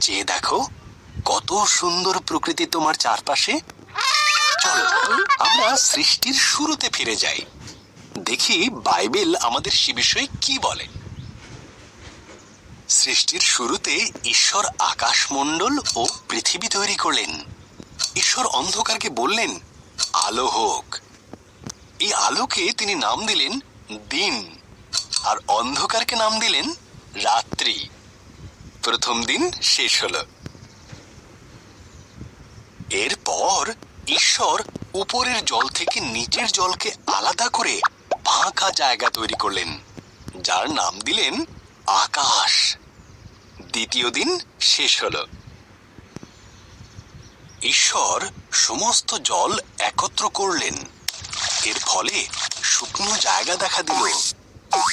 চেয়ে দেখো কত সুন্দর প্রকৃতি তোমার চারপাশে। চলো আমরা সৃষ্টির শুরুতে ফিরে যাই, দেখি বাইবেল আমাদের সে বিষয়ে কি বলে। সৃষ্টির শুরুতে ঈশ্বর আকাশমণ্ডল ও পৃথিবী তৈরি করলেন। ঈশ্বর অন্ধকারকে বললেন, আলো হোক। এই আলোকে তিনি নাম দিলেন দিন, আর অন্ধকারকে নাম দিলেন রাত্রি। প্রথম দিন শেষ হলো। এরপর ঈশ্বর উপরের জল থেকে নিচের জলকে আলাদা করে ফাঁকা জায়গা তৈরি করলেন, যার নাম দিলেন আকাশ। দ্বিতীয় দিন শেষ হলো। ঈশ্বর সমস্ত জল একত্র করলেন, এর ফলে শুকনো জায়গা দেখা দিল।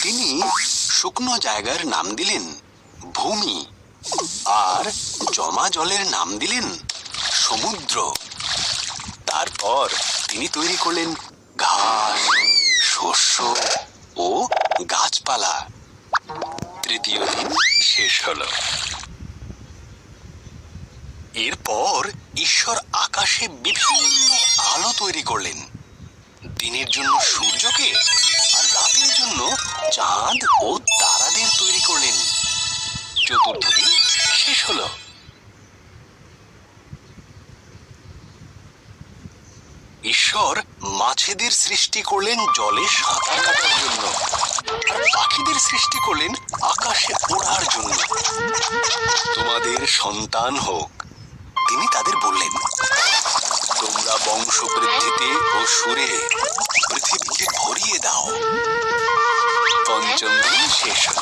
তিনি শুকনো জায়গার নাম দিলেন ভূমি, আর জমা জলের নাম দিলেন সমুদ্র। তারপর তিনি তৈরি করলেন ঘাস, শস্য ও গাছপালা। তৃতীয় দিন শেষ হলো। এরপর ঈশ্বর আকাশে বিভিন্ন আলো তৈরি করলেন, দিনের জন্য সূর্যকে আর রাতের জন্য চাঁদ ও তারাদের তৈরি করলেন। চতুর্থ দিন শেষ হলো। ঈশ্বর মাছেদের সৃষ্টি করলেন জলে সাঁতার কাটার জন্য, আর পাখিদের সৃষ্টি করলেন আকাশে ওড়ার জন্য। তোমাদের সন্তান হোক, তিনি তাদের বললেন, তোমরা বংশবৃদ্ধিতে ও সুরে পৃথিবীকে ভরিয়ে দাও। পঞ্চম দিন শেষ হল।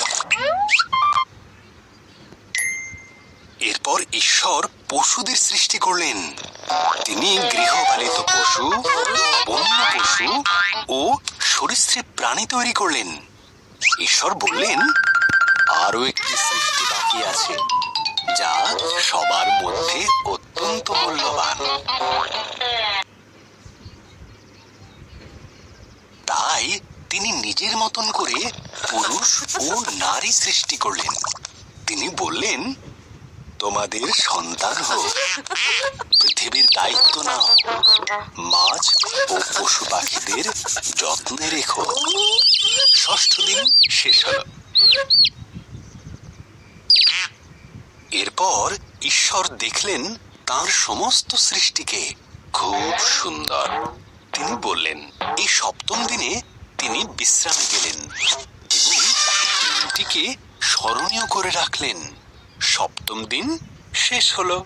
এরপর ঈশ্বর পশুদের সৃষ্টি করলেন। তিনি গৃহপালিত পশু, বন্য পশু ও সরীসৃপ প্রাণী তৈরি করলেন। ঈশ্বর বললেন, আরো একটি সৃষ্টি বাকি আছে, যা সবার মধ্যে অত্যন্ত মূল্যবান। তাই তিনি নিজের মতন করে পুরুষ ও নারী সৃষ্টি করলেন। তিনি বললেন, তোমাদের সন্তান হোক, পৃথিবীর দায়িত্ব নাও, মাছ ও পশু পাখিদের যত্নে রেখো। ষষ্ঠ দিন শেষ হল। এরপর ঈশ্বর দেখলেন তাঁর সমস্ত সৃষ্টিকে খুব সুন্দর। তিনি বললেন, এই সপ্তম দিনে তিনি বিশ্রামে গেলেন এবং দিনটিকে স্মরণীয় করে রাখলেন। সপ্তম দিন শেষ হলো।